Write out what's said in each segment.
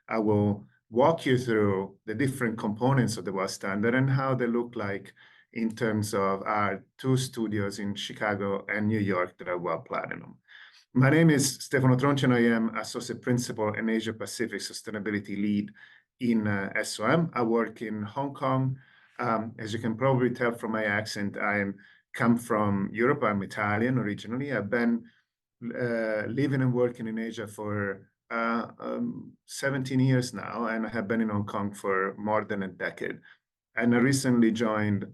I will walk you through the different components of the WELL standard and how they look like in terms of our two studios in Chicago and New York that are WELL Platinum. My name is Stefano Tronci, and I am Associate Principal and Asia Pacific Sustainability Lead in SOM. I work in Hong Kong. As you can probably tell from my accent, I come from Europe. I'm Italian originally. I've been living and working in Asia for 17 years now, and I have been in Hong Kong for more than a decade. And I recently joined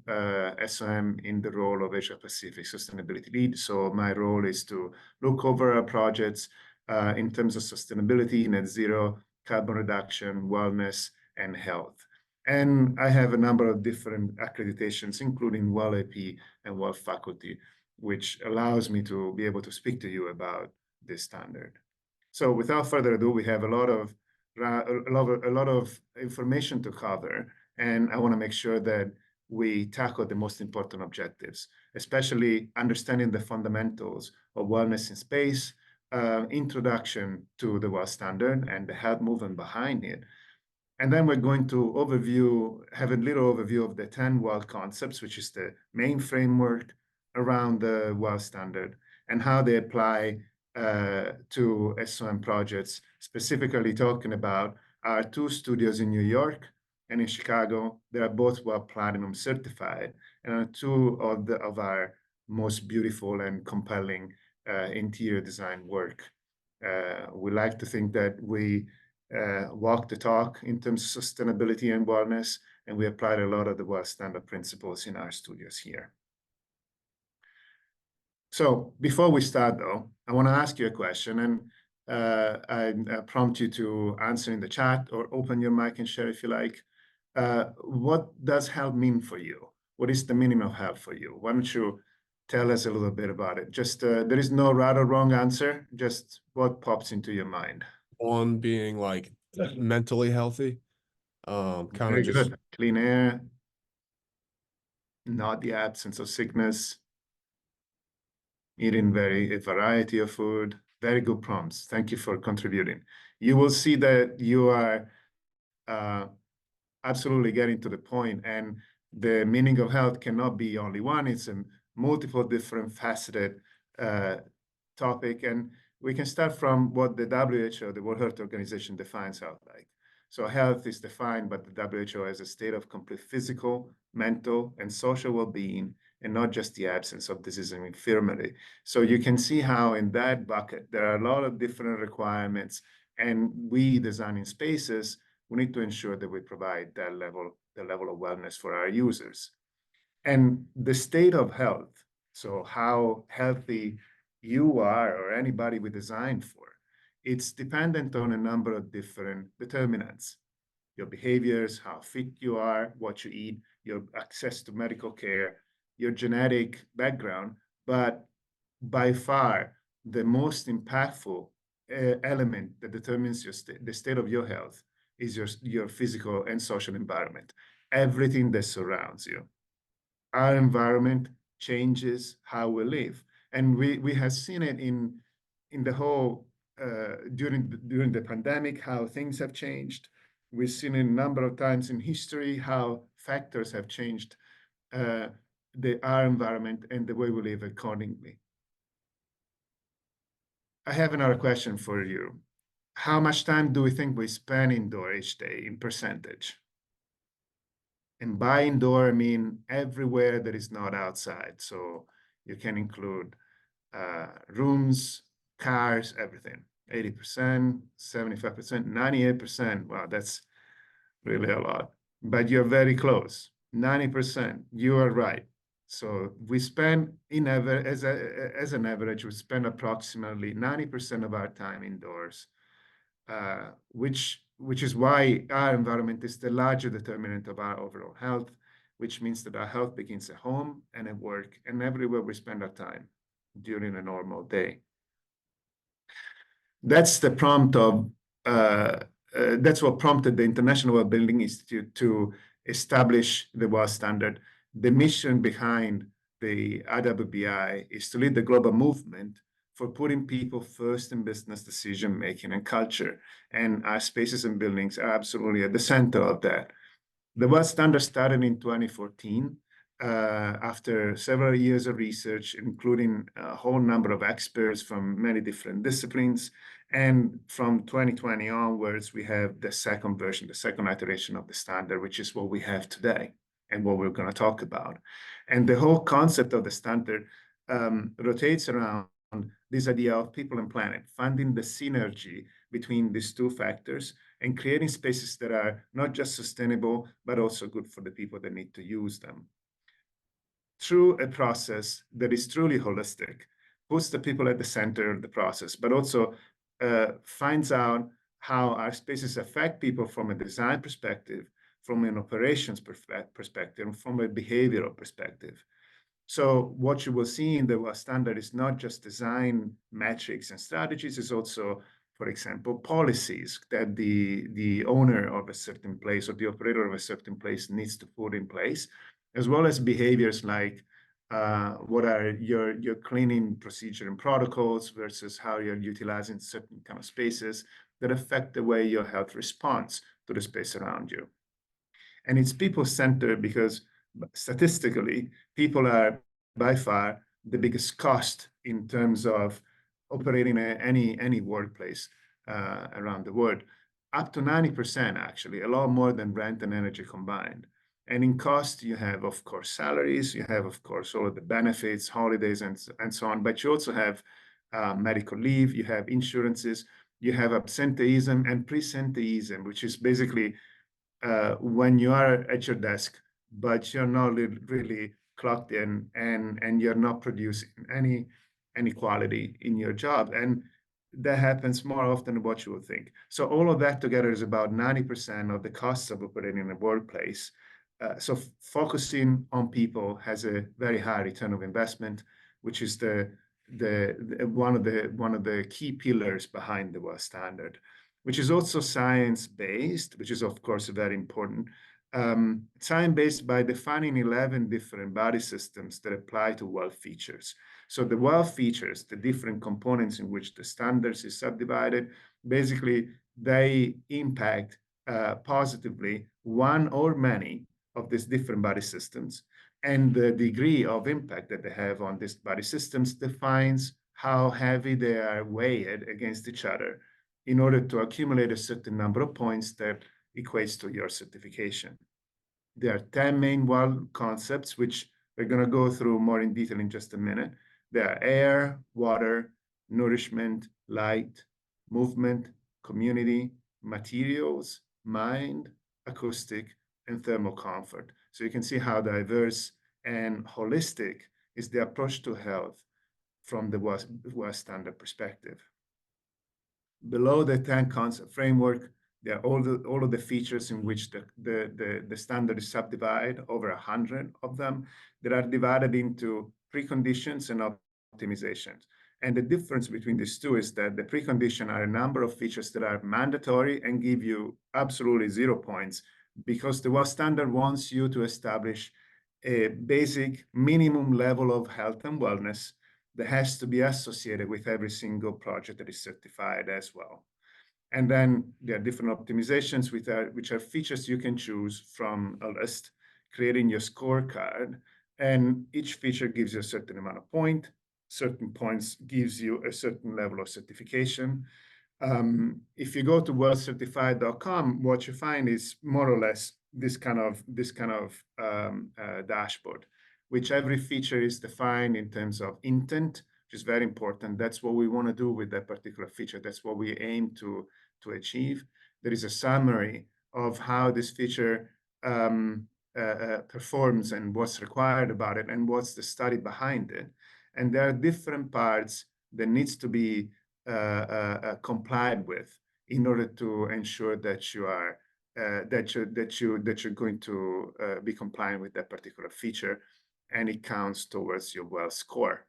SOM in the role of Asia Pacific Sustainability Lead. So my role is to look over our projects in terms of sustainability, net zero, carbon reduction, wellness, and health. And I have a number of different accreditations, including WELL AP and WELL Faculty, which allows me to be able to speak to you about this standard. So without further ado, we have a lot of information to cover. And I want to make sure that we tackle the most important objectives, especially understanding the fundamentals of wellness in space, introduction to the WELL standard and the health movement behind it. And then we're going to have a little overview of the 10 WELL concepts, which is the main framework around the WELL standard and how they apply to SOM projects, specifically talking about our two studios in New York and in Chicago. They are both WELL Platinum certified and are two of our most beautiful and compelling interior design work. We like to think that we walk the talk in terms of sustainability and wellness, and we applied a lot of the WELL standard principles in our studios here. So before we start, though, I want to ask you a question, and I prompt you to answer in the chat or open your mic and share if you like. What does health mean for you? What is the meaning of health for you? Why don't you tell us a little bit about it? Just there is no right or wrong answer, just what pops into your mind. On being like mentally healthy, kind of just good. Clean air, not the absence of sickness, eating a variety of food. Very good prompts. Thank you for contributing. You will see that you are absolutely getting to the point, and the meaning of health cannot be only one. It's a multiple different faceted topic, and we can start from what the WHO, the World Health Organization, defines health like. So health is defined by the WHO as a state of complete physical, mental, and social well-being, and not just the absence of disease and infirmity. So you can see how in that bucket, there are a lot of different requirements, and we designing spaces, we need to ensure that we provide that level, the level of wellness for our users. And the state of health, so how healthy you are or anybody we designed for, it's dependent on a number of different determinants. Your behaviors, how fit you are, what you eat, your access to medical care, your genetic background, but by far the most impactful element that determines the state of your health is your physical and social environment, everything that surrounds you. Our environment changes how we live. And we have seen it in the whole, during the pandemic, how things have changed. We've seen it a number of times in history, how factors have changed our environment and the way we live accordingly. I have another question for you. How much time do we think we spend indoor each day in percentage? And by indoor, I mean everywhere that is not outside. So you can include rooms, cars, everything. 80%, 75%, 98%. Wow, that's really a lot. But you're very close. 90%, you are right. So we spend, as an average, we spend approximately 90% of our time indoors, which is why our environment is the larger determinant of our overall health, which means that our health begins at home and at work and everywhere we spend our time during a normal day. That's the prompt of, that's what prompted the International Wellbeing Institute to establish the WELL standard. The mission behind the IWBI is to lead the global movement for putting people first in business decision making and culture. And our spaces and buildings are absolutely at the center of that. The WELL standard started in 2014 after several years of research, including a whole number of experts from many different disciplines. And from 2020 onwards, we have the second version, the second iteration of the standard, which is what we have today and what we're going to talk about. And the whole concept of the standard rotates around this idea of people and planet, finding the synergy between these two factors and creating spaces that are not just sustainable, but also good for the people that need to use them. Through a process that is truly holistic, puts the people at the center of the process, but also finds out how our spaces affect people from a design perspective, from an operations perspective, and from a behavioral perspective. So what you will see in the WELL standard is not just design metrics and strategies, it's also, for example, policies that the owner of a certain place or the operator of a certain place needs to put in place, as well as behaviors like what are your cleaning procedure and protocols versus how you're utilizing certain kind of spaces that affect the way your health responds to the space around you. And it's people-centered because statistically, people are by far the biggest cost in terms of operating any workplace around the world, up to 90% actually, a lot more than rent and energy combined. And in cost, you have, of course, salaries, you have, of course, all of the benefits, holidays, and so on, but you also have medical leave, you have insurances, you have absenteeism and presenteeism, which is basically when you are at your desk, but you're not really clocked in and you're not producing any quality in your job. And that happens more often than what you would think. So all of that together is about 90% of the costs of operating in a workplace. So focusing on people has a very high return of investment, which is one of the key pillars behind the WELL standard, which is also science-based, which is, of course, very important. Science-based by defining 11 different body systems that apply to WELL features. So the WELL features, the different components in which the standards is subdivided, basically they impact positively one or many of these different body systems. And the degree of impact that they have on these body systems defines how heavy they are weighed against each other in order to accumulate a certain number of points that equates to your certification. There are 10 main WELL concepts, which we're going to go through more in detail in just a minute. There are air, water, nourishment, light, movement, community, materials, mind, acoustic, and thermal comfort. So you can see how diverse and holistic is the approach to health from the WELL standard perspective. Below the 10 concept framework, there are all of the features in which the standard is subdivided, over 100 of them, that are divided into preconditions and optimizations. And the difference between these two is that the precondition are a number of features that are mandatory and give you absolutely 0 points, because the WELL standard wants you to establish a basic minimum level of health and wellness that has to be associated with every single project that is certified as well. And then there are different optimizations which are features you can choose from a list, creating your scorecard. And each feature gives you a certain amount of points. Certain points gives you a certain level of certification. If you go to wellcertified.com, what you find is more or less this kind of dashboard, which every feature is defined in terms of intent, which is very important. That's what we want to do with that particular feature. That's what we aim to achieve. There is a summary of how this feature performs and what's required about it and what's the study behind it. And there are different parts that needs to be complied with in order to ensure that you are that you're going to be compliant with that particular feature, and it counts towards your WELL score.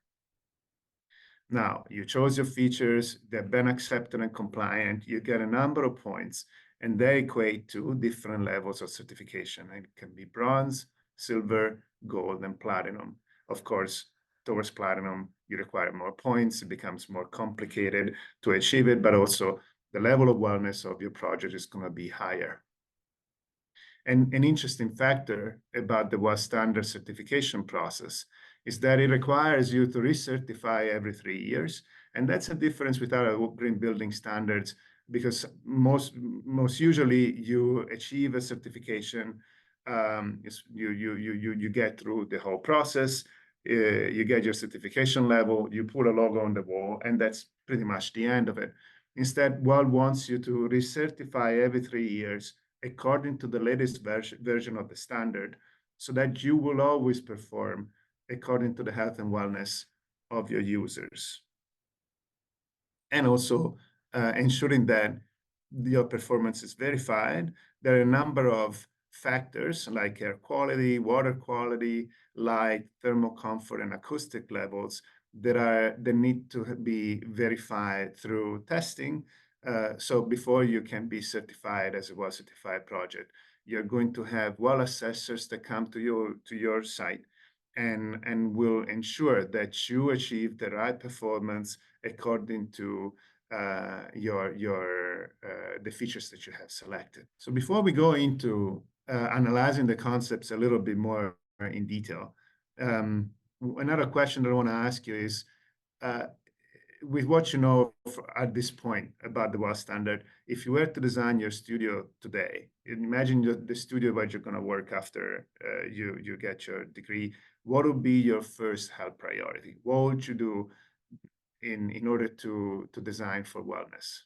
Now, you chose your features, they've been accepted and compliant, you get a number of points, and they equate to different levels of certification. It can be bronze, silver, gold, and platinum. Of course, towards platinum, you require more points, it becomes more complicated to achieve it, but also the level of wellness of your project is going to be higher. And an interesting factor about the WELL standard certification process is that it requires you to recertify every 3 years. And that's a difference with our green building standards, because most usually you achieve a certification, you get through the whole process, you get your certification level, you put a logo on the wall, and that's pretty much the end of it. Instead, WELL wants you to recertify every 3 years according to the latest version of the standard, so that you will always perform according to the health and wellness of your users. And also ensuring that your performance is verified. There are a number of factors like air quality, water quality, light, thermal comfort, and acoustic levels that need to be verified through testing. So before you can be certified as a WELL certified project, you're going to have WELL assessors that come to your site and will ensure that you achieve the right performance according to the features that you have selected. So before we go into analyzing the concepts a little bit more in detail, another question that I want to ask you is, with what you know at this point about the WELL standard, if you were to design your studio today, imagine the studio where you're going to work after you get your degree, what would be your first health priority? What would you do in order to design for wellness,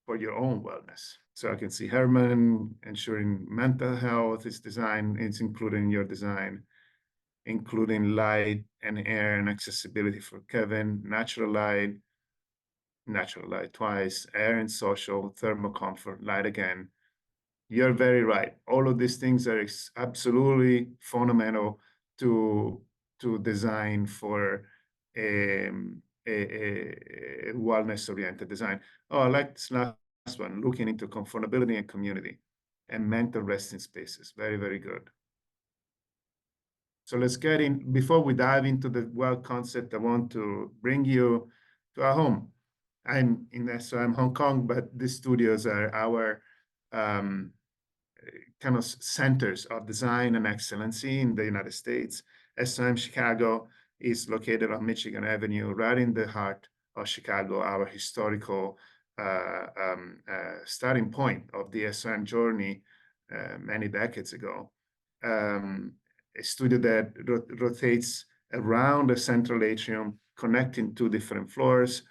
for your own wellness? So I can see Herman ensuring mental health is design, it's including your design, including light and air and accessibility for Kevin, natural light twice, air and social, thermal comfort, light again. You're very right. All of these things are absolutely fundamental to design for a wellness-oriented design. Oh, I like this last one, looking into comfortability and community and mental resting spaces. Very, very good. So let's get in. Before we dive into the WELL concept, I want to bring you to our home. I'm Hong Kong, but these studios are our kind of centers of design and excellency in the United States. SOM Chicago is located on Michigan Avenue, right in the heart of Chicago, our historical starting point of the SOM journey many decades ago. A studio that rotates around a central atrium, connecting 2 different floors,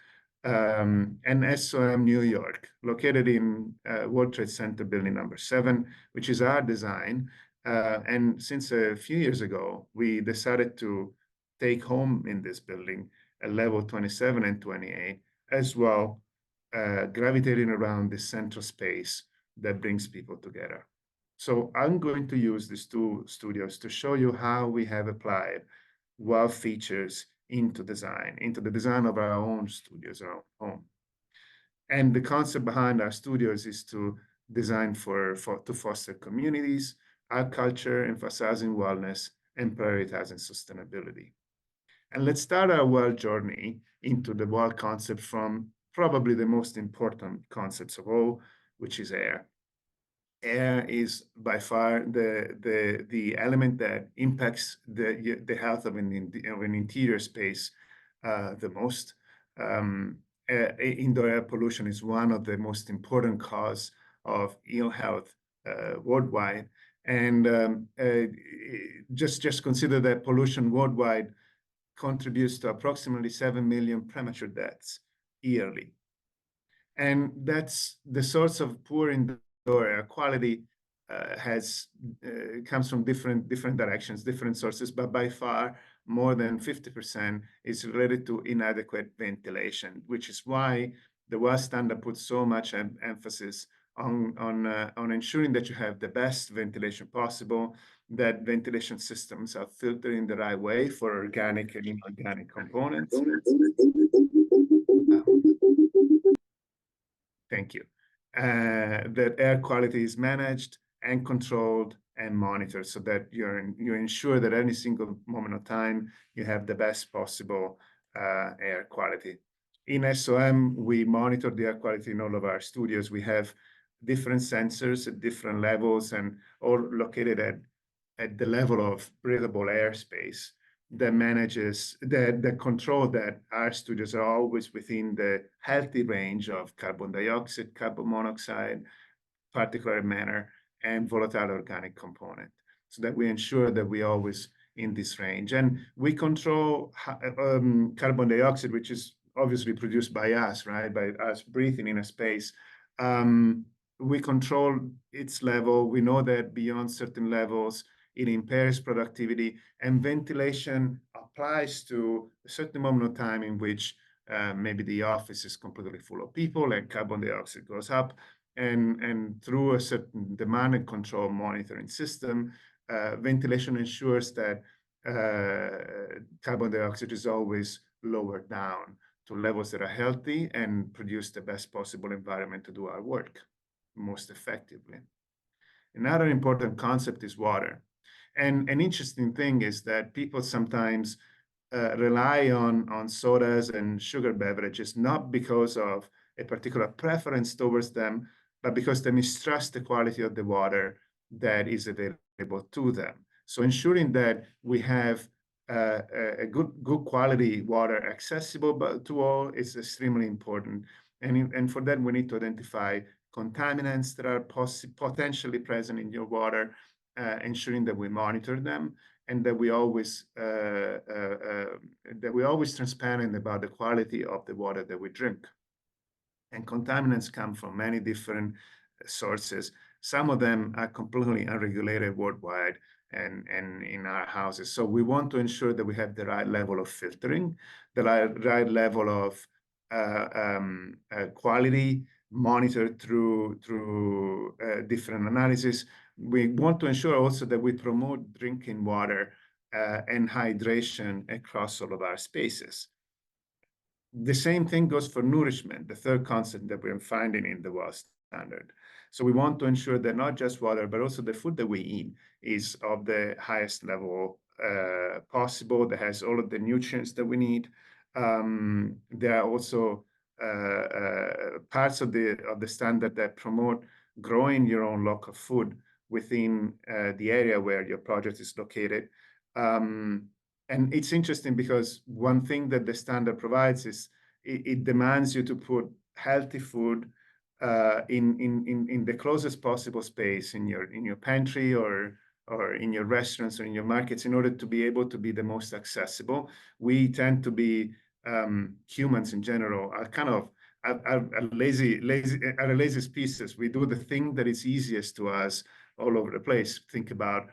and SOM New York, located in World Trade Center building number 7, which is our design. And since a few years ago, we decided to take home in this building a level 27 and 28, as well, gravitating around the central space that brings people together. So I'm going to use these 2 studios to show you how we have applied WELL features into the design of our own studios, our own home. And the concept behind our studios is to design to foster communities, our culture, emphasizing wellness, and prioritizing sustainability. And let's start our WELL journey into the WELL concept from probably the most important concepts of all, which is air. Air is by far the element that impacts the health of an interior space the most. Indoor air pollution is one of the most important cause of ill health worldwide. And just consider that pollution worldwide contributes to approximately 7 million premature deaths yearly. And that's the source of poor indoor air quality comes from different directions, different sources, but by far more than 50% is related to inadequate ventilation, which is why the WELL standard puts so much emphasis on ensuring that you have the best ventilation possible, that ventilation systems are filtering the right way for organic and inorganic components. Thank you. That air quality is managed and controlled and monitored, so that you ensure that any single moment of time you have the best possible air quality. In SOM, we monitor the air quality in all of our studios. We have different sensors at different levels and all located at the level of breathable airspace that manages, that control that our studios are always within the healthy range of carbon dioxide, carbon monoxide, particulate matter, and volatile organic component, so that we ensure that we always in this range. And we control carbon dioxide, which is obviously produced by us, right? By us breathing in a space. We control its level. We know that beyond certain levels, it impairs productivity, and ventilation applies to a certain moment of time in which maybe the office is completely full of people and carbon dioxide goes up. And through a certain demand and control monitoring system, ventilation ensures that carbon dioxide is always lowered down to levels that are healthy and produce the best possible environment to do our work most effectively. Another important concept is water. And an interesting thing is that people sometimes rely on sodas and sugar beverages, not because of a particular preference towards them, but because they mistrust the quality of the water that is available to them. So ensuring that we have a good quality water accessible to all is extremely important. And for that, we need to identify contaminants that are potentially present in your water, ensuring that we monitor them, and that we always transparent about the quality of the water that we drink. And contaminants come from many different sources. Some of them are completely unregulated worldwide and in our houses. So we want to ensure that we have the right level of filtering, the right level of quality monitored through different analysis. We want to ensure also that we promote drinking water and hydration across all of our spaces. The same thing goes for nourishment, the third concept that we're finding in the WELL standard. So we want to ensure that not just water, but also the food that we eat is of the highest level possible, that has all of the nutrients that we need. There are also parts of the standard that promote growing your own local food within the area where your project is located. And it's interesting because one thing that the standard provides is it demands you to put healthy food in the closest possible space in your pantry or in your restaurants or in your markets in order to be able to be the most accessible. We tend to be humans in general are kind of are lazy species. We do the thing that is easiest to us all over the place. Think about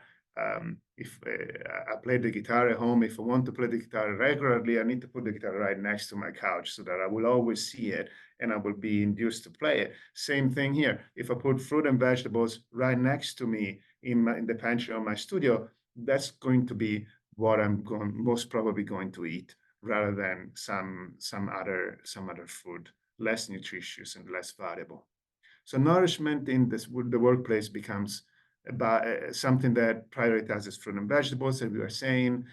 if I play the guitar at home, if I want to play the guitar regularly, I need to put the guitar right next to my couch so that I will always see it and I will be induced to play it. Same thing here. If I put fruit and vegetables right next to me in the pantry of my studio, that's going to be what I'm most probably going to eat rather than some other food, less nutritious and less valuable. So nourishment in the workplace becomes about something that prioritizes fruit and vegetables, as we were saying,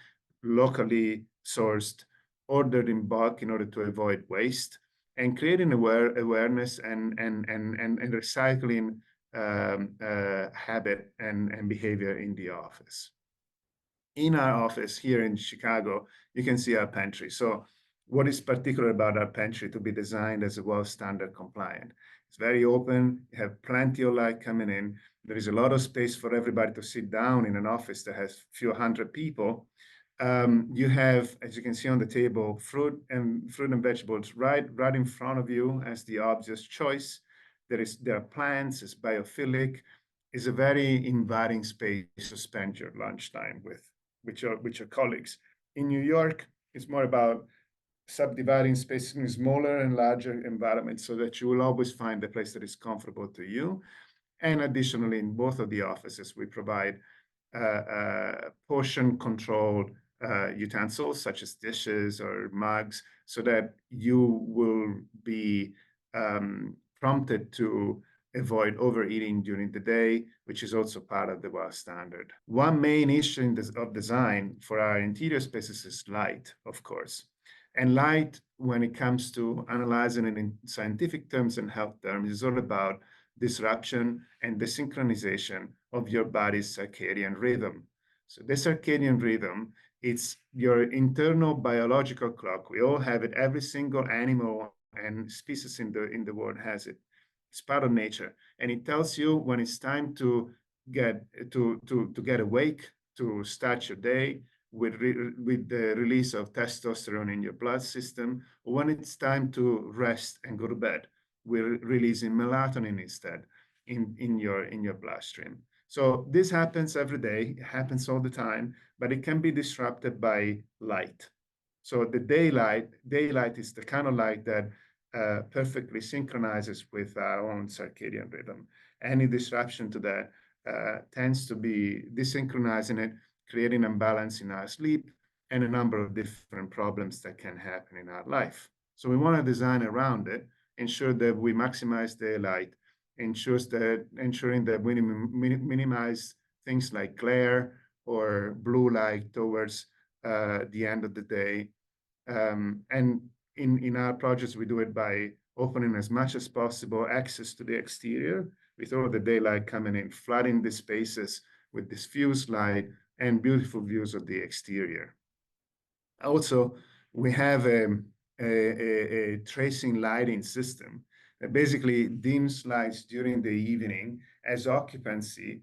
locally sourced, ordered in bulk in order to avoid waste, and creating awareness and recycling habit and behavior in the office. In our office here in Chicago, you can see our pantry. So what is particular about our pantry to be designed as a WELL standard compliant? It's very open, you have plenty of light coming in. There is a lot of space for everybody to sit down in an office that has a few hundred people. You have, as you can see on the table, fruit and vegetables right in front of you as the obvious choice. There are plants, it's biophilic. It's a very inviting space to spend your lunchtime with your colleagues. In New York, it's more about subdividing space in smaller and larger environments so that you will always find a place that is comfortable to you. And additionally, in both of the offices, we provide portion controlled utensils such as dishes or mugs so that you will be prompted to avoid overeating during the day, which is also part of the WELL standard. One main issue of design for our interior spaces is light, of course. And light, when it comes to analyzing it in scientific terms and health terms, is all about disruption and desynchronization of your body's circadian rhythm. So the circadian rhythm, it's your internal biological clock. We all have it. Every single animal and species in the world has it. It's part of nature, and it tells you when it's time to get awake, to start your day, with the release of testosterone in your blood system, or when it's time to rest and go to bed, we're releasing melatonin instead in your bloodstream. So this happens every day, it happens all the time, but it can be disrupted by light. So the daylight is the kind of light that perfectly synchronizes with our own circadian rhythm. Any disruption to that tends to be desynchronizing it, creating imbalance in our sleep, and a number of different problems that can happen in our life. So we want to design around it, ensure that we maximize daylight, ensuring that we minimize things like glare or blue light towards the end of the day. And in our projects, we do it by opening as much as possible access to the exterior with all the daylight coming in, flooding the spaces with diffuse light and beautiful views of the exterior. Also, we have a tracing lighting system that basically dims lights during the evening as occupancy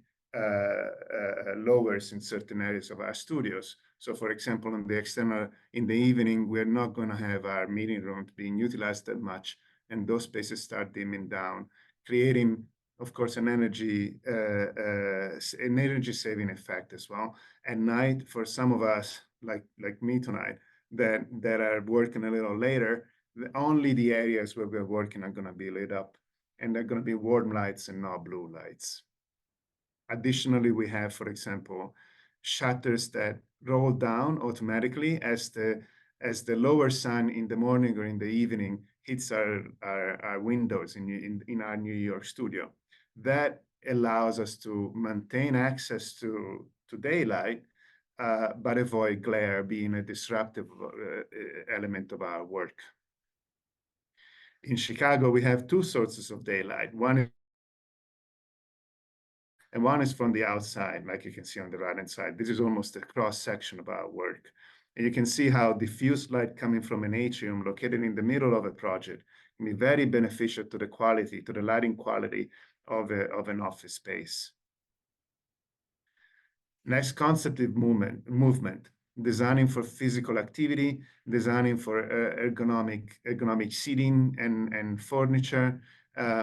lowers in certain areas of our studios. So for example, in the external, in the evening, we're not going to have our meeting room being utilized that much, and those spaces start dimming down, creating, of course, an energy saving effect as well. At night, for some of us, like me tonight, that are working a little later, only the areas where we're working are going to be lit up, and they're going to be warm lights and not blue lights. Additionally, we have, for example, shutters that roll down automatically as the lower sun in the morning or in the evening hits our windows in our New York studio. That allows us to maintain access to daylight, but avoid glare being a disruptive element of our work. In Chicago, we have two sources of daylight. One is from the outside, like you can see on the right-hand side. This is almost a cross-section of our work. And you can see how diffuse light coming from an atrium located in the middle of a project can be very beneficial to the lighting quality of an office space. Next concept is movement, designing for physical activity, designing for ergonomic seating and furniture,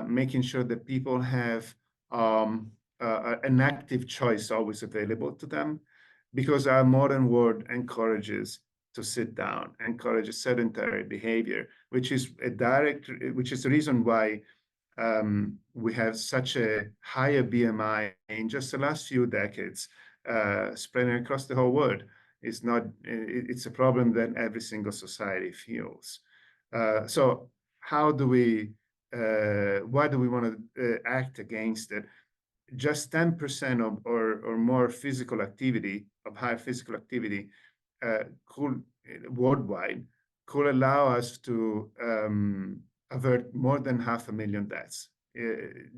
making sure that people have an active choice always available to them, because our modern world encourages to sit down, encourages sedentary behavior, which is the reason why we have such a higher BMI in just the last few decades, spreading across the whole world. It's a problem that every single society feels. So why do we want to act against it? Just 10% or more physical activity, of high physical activity, worldwide, could allow us to avert more than 500,000 deaths,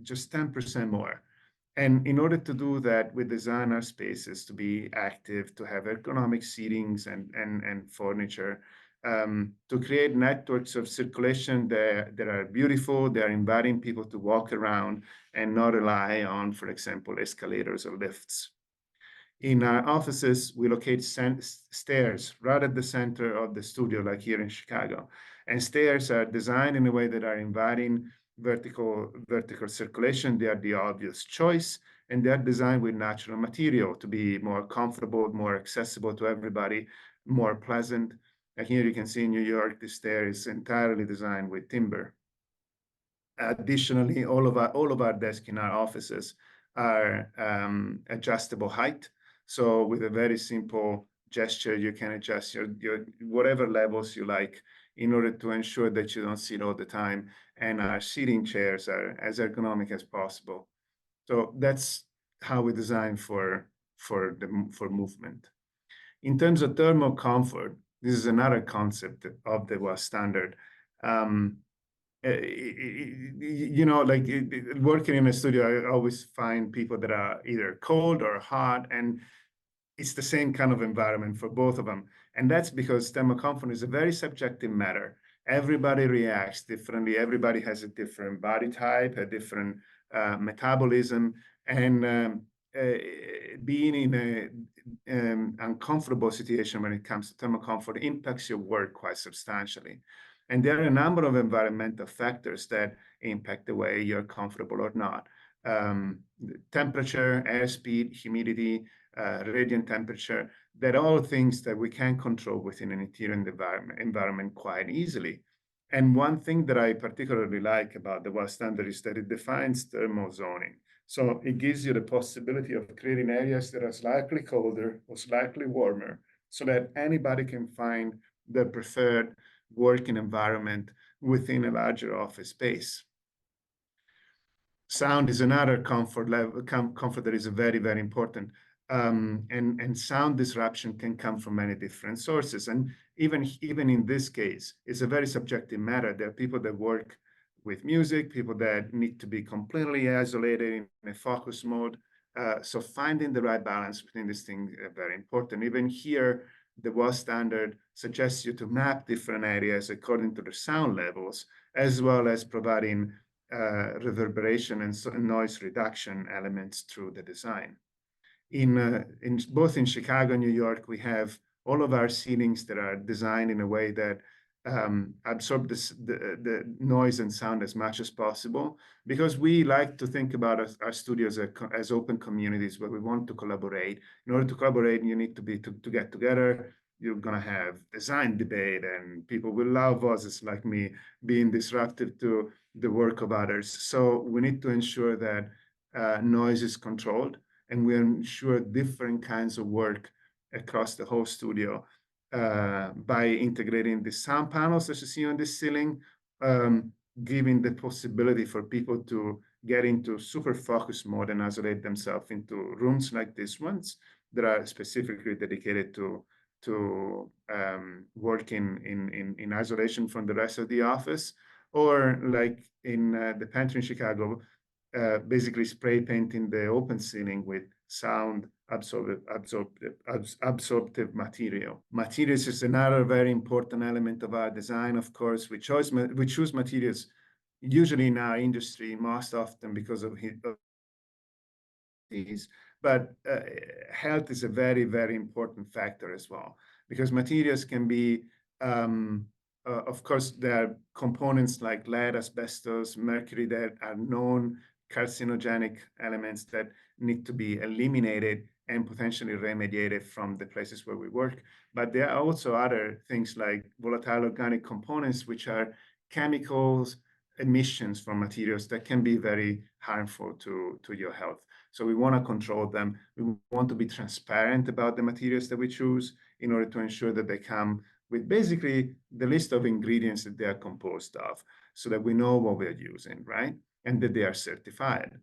just 10% more. And in order to do that, we design our spaces to be active, to have ergonomic seatings and furniture, to create networks of circulation that are beautiful, they are inviting people to walk around and not rely on, for example, escalators or lifts. In our offices, we locate stairs right at the center of the studio, like here in Chicago. And stairs are designed in a way that are inviting vertical circulation. They are the obvious choice, and they are designed with natural material to be more comfortable, more accessible to everybody, more pleasant. And here you can see in New York, the stair is entirely designed with timber. Additionally, all of our desks in our offices are adjustable height. So with a very simple gesture, you can adjust your whatever levels you like in order to ensure that you don't sit all the time. And our seating chairs are as ergonomic as possible. So that's how we design for movement. In terms of thermal comfort, This is another concept of the WA standard. You know, like working in a studio, I always find people that are either cold or hot, and it's the same kind of environment for both of them. And that's because thermocomfort is a very subjective matter. Everybody reacts differently. Everybody has a different body type, a different metabolism, and being in a uncomfortable situation when it comes to thermocomfort impacts your work quite substantially. And there are a number of environmental factors that impact the way you're comfortable or not. Temperature, airspeed, humidity, radiant temperature, they're all things that we can control within an interior environment quite easily. And one thing that I particularly like about the WA standard is that it defines thermal zoning. So it gives you the possibility of creating areas that are slightly colder or slightly warmer so that anybody can find their preferred working environment within a larger office space. Sound is another comfort level, comfort that is very, very important. And sound disruption can come from many different sources. And even in this case, it's a very subjective matter. There are people that work with music, people that need to be completely isolated in a focus mode. So finding the right balance between these things is very important. Even here, the WA standard suggests you to map different areas according to the sound levels, as well as providing reverberation and noise reduction elements through the design. In both in Chicago and New York, we have all of our ceilings that are designed in a way that absorb the noise and sound as much as possible, because we like to think about our studios as open communities where we want to collaborate. In order to collaborate, you need to get together. You're going to have design debate, and people will love voices like me being disruptive to the work of others. So we need to ensure that noise is controlled, and we ensure different kinds of work across the whole studio by integrating the sound panels that you see on the ceiling, giving the possibility for people to get into super focus mode and isolate themselves into rooms like these ones that are specifically dedicated to working in isolation from the rest of the office, or like in the pantry in Chicago, basically spray painting the open ceiling with sound absorptive material. Materials is another very important element of our design. Of course, we choose materials usually in our industry most often because of these, but health is a very, very important factor as well, because materials can be, of course, there are components like lead, asbestos, mercury that are known carcinogenic elements that need to be eliminated and potentially remediated from the places where we work. But there are also other things like volatile organic components, which are chemicals, emissions from materials that can be very harmful to your health. So we want to control them. We want to be transparent about the materials that we choose in order to ensure that they come with basically the list of ingredients that they are composed of, so that we know what we're using, right? And that they are certified.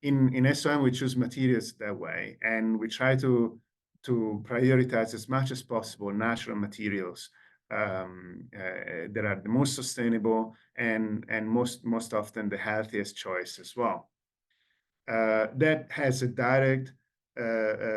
In SOM, we choose materials that way, and we try to prioritize as much as possible natural materials that are the most sustainable and most often the healthiest choice as well. That has a direct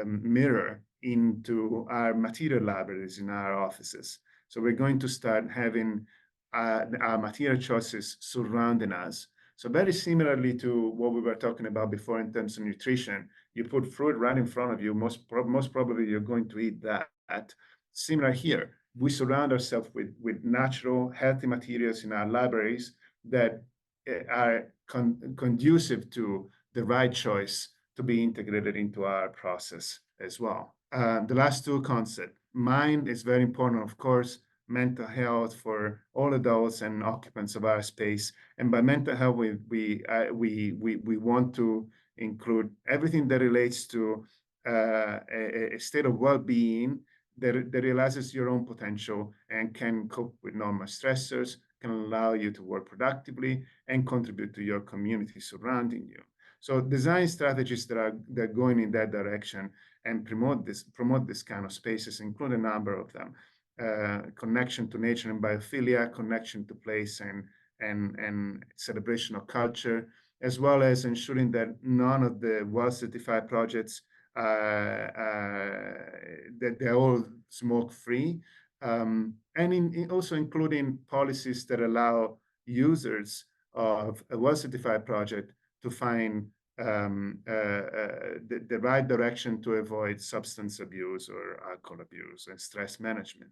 mirror into our material libraries in our offices. So we're going to start having our material choices surrounding us. So very similarly to what we were talking about before in terms of nutrition, you put fruit right in front of you, most probably you're going to eat that. Similar here, we surround ourselves with natural, healthy materials in our libraries that are conducive to the right choice to be integrated into our process as well. The last two concepts, mind is very important, of course, mental health for all adults and occupants of our space. And by mental health, we want to include everything that relates to a state of well-being that realizes your own potential and can cope with normal stressors, can allow you to work productively and contribute to your community surrounding you. So design strategies that are going in that direction and promote this kind of spaces include a number of them. connection to nature and biophilia, connection to place and celebration of culture, as well as ensuring that none of the WELL-certified projects that they're all smoke-free, and also including policies that allow users of a WELL-certified project to find the right direction to avoid substance abuse or alcohol abuse and stress management.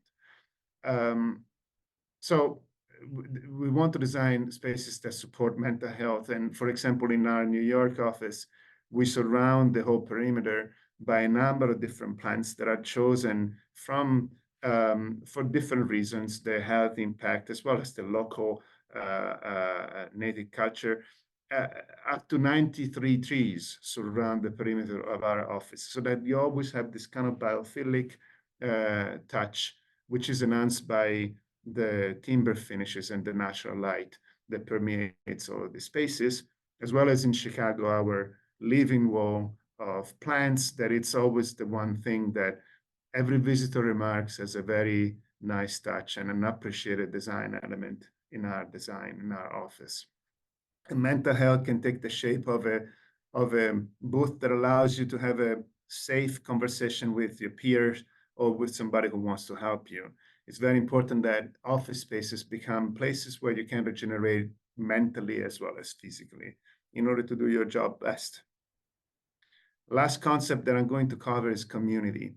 So we want to design spaces that support mental health. And for example, in our New York office, we surround the whole perimeter by a number of different plants that are chosen from for different reasons, their health impact, as well as the local native culture. Up to 93 trees surround the perimeter of our office, so that you always have this kind of biophilic touch, which is enhanced by the timber finishes and the natural light that permeates all of the spaces, as well as in Chicago, our living wall of plants, that it's always the one thing that every visitor remarks as a very nice touch and an appreciated design element in our design, in our office. And mental health can take the shape of a booth that allows you to have a safe conversation with your peers or with somebody who wants to help you. It's very important that office spaces become places where you can regenerate mentally as well as physically in order to do your job best. Last concept that I'm going to cover is community.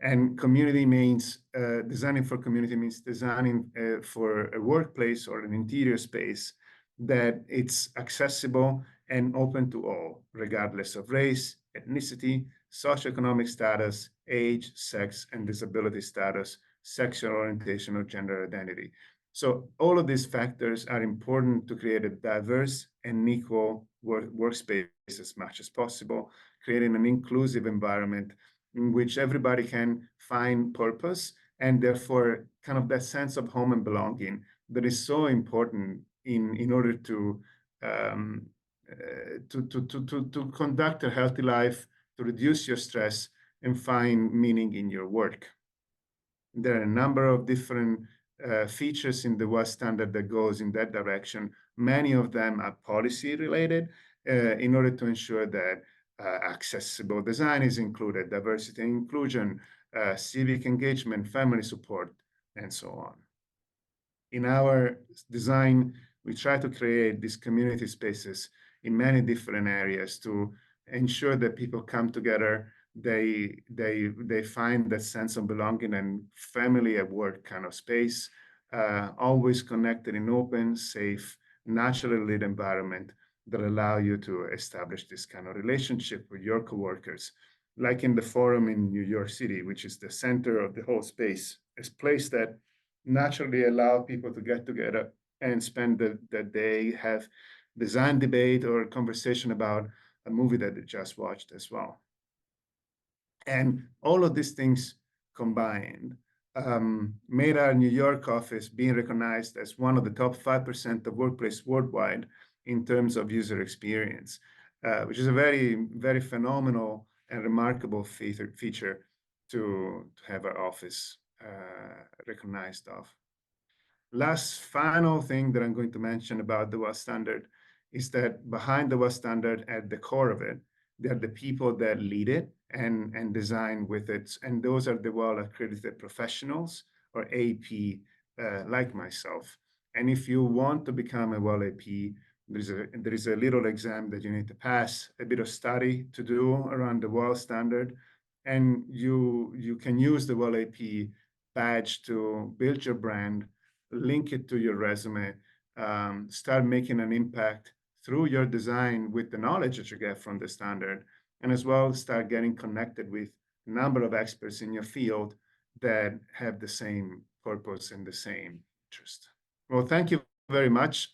And community means, designing for community means designing for a workplace or an interior space that it's accessible and open to all, regardless of race, ethnicity, socioeconomic status, age, sex, and disability status, sexual orientation, or gender identity. So all of these factors are important to create a diverse and equal workspace as much as possible, creating an inclusive environment in which everybody can find purpose and therefore kind of that sense of home and belonging that is so important in order to conduct a healthy life, to reduce your stress and find meaning in your work. There are a number of different features in the WELL standard that goes in that direction. Many of them are policy related in order to ensure that accessible design is included, diversity and inclusion, civic engagement, family support, and so on. In our design, we try to create these community spaces in many different areas to ensure that people come together, they find that sense of belonging and family at work kind of space, always connected in open, safe, naturally lit environment that allow you to establish this kind of relationship with your coworkers, like in the Forum in New York City, which is the center of the whole space, a place that naturally allow people to get together and spend the day, have design debate or conversation about a movie that they just watched as well. And all of these things combined made our New York office being recognized as one of the top 5% of workplace worldwide in terms of user experience, which is a very, very phenomenal and remarkable feature to have our office recognized of. Last final thing that I'm going to mention about the WELL standard is that behind the WELL standard, at the core of it, there are the people that lead it and design with it. And those are the WELL accredited professionals, or AP, like myself. And if you want to become a WELL AP, there is a little exam that you need to pass, a bit of study to do around the WELL standard. And you can use the WELL AP badge to build your brand, link it to your resume, start making an impact through your design with the knowledge that you get from the standard, and as well start getting connected with a number of experts in your field that have the same purpose and the same interest. Well, thank you very much.